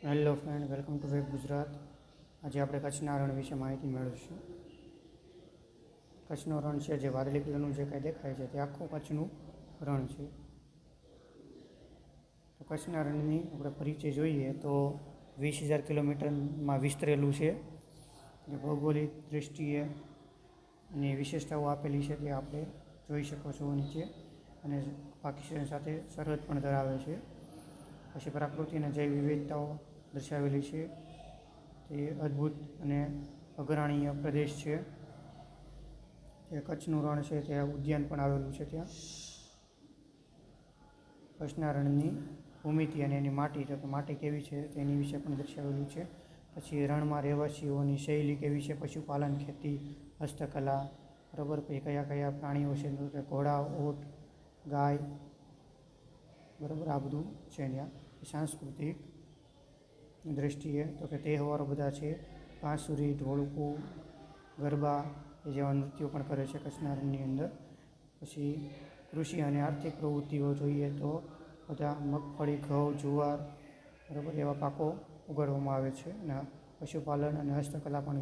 Hello friend, welcome to web Gujarat. આજે આપણે કચ્છના રણ વિશે માહિતી મેળવીશું. કચ્છનો રણ છે જે વાદળી કલરનું જે કાંઈ દેખાય છે તે આખું કચ્છનું રણ છે. તો કચ્છના રણની આપણે પરિચય જોઈએ તો 20,000 કિલોમીટરમાં વિસ્તરેલું છે. જે ભૌગોલિક દૃષ્ટિએ એની વિશેષતાઓ આપેલી છે તે આપણે જોઈ શકો છો નીચે. અને પાકિસ્તાન સાથે સરહદ પણ ધરાવે છે. પછી પ્રકૃતિ અને જૈવ વિવિધતાઓ દર્શાવેલી છે. તે અદ્ભુત અને અગ્રણીય પ્રદેશ છે. જે કચ્છનું રણ છે ત્યાં ઉદ્યાન પણ આવેલું છે. ત્યાં કચ્છના રણની ભૂમિતિ અને એની માટી, તો માટી કેવી છે તેની વિશે પણ દર્શાવેલું છે. પછી રણમાં રહેવાસીઓની શૈલી કેવી છે, પશુપાલન, ખેતી, હસ્તકલા, બરાબર. પછી કયા કયા પ્રાણીઓ છે, તો કે ઘોડા, ઊંટ, ગાય, બરાબર. આ બધું છે ત્યાં. સાંસ્કૃતિક દૃષ્ટિએ તો કે તહેવારો બધા છે. બાંસુરી, ઢોલકું, ગરબા એ જેવા નૃત્યો પણ કરે છે કચ્છના રણની અંદર. પછી કૃષિ અને આર્થિક પ્રવૃત્તિઓ જોઈએ તો બધા મગફળી, ઘઉં, જુવાર, બરાબર, એવા પાકો ઉગાડવામાં આવે છે. અને પશુપાલન અને હસ્તકલા પણ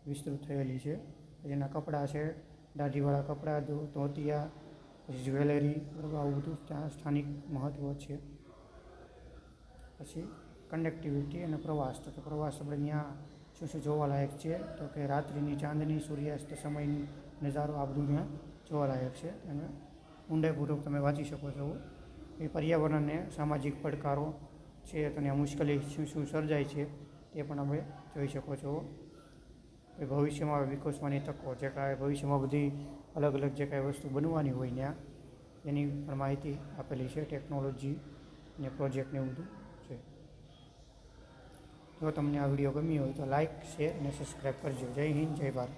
વિસ્તૃત થયેલી છે. જેના કપડાં છે, દાઢીવાળા કપડાં, ધોતિયા, પછી જ્વેલરી, બરાબર, આવું બધું ત્યાં સ્થાનિક મહત્ત્વ છે. પછી કનેક્ટિવિટી અને પ્રવાસ, તો કે પ્રવાસ આપણે ત્યાં શું શું જોવાલાયક છે, તો કે રાત્રિની ચાંદની, સૂર્યાસ્ત સમયની નજારો, આ બધું ત્યાં જોવાલાયક છે. અને ઊંડાઈપૂર્વક તમે વાંચી શકો છો. એ પર્યાવરણ અને સામાજિક પડકારો છે, તો ત્યાં મુશ્કેલી શું શું સર્જાય છે તે પણ તમે જોઈ શકો છો. એ ભવિષ્યમાં વિકસવાની તકો, જે કાંઈ ભવિષ્યમાં બધી અલગ અલગ જે કાંઈ વસ્તુ બનવાની હોય ત્યાં એની પણ માહિતી આપેલી છે. ટેકનોલોજી અને પ્રોજેક્ટને એવું બધું છે. જો તમને આ વિડીયો ગમ્યો હોય તો લાઇક, શેર અને સબસ્ક્રાઈબ કરજો. જય હિન્દ, જય ભારત.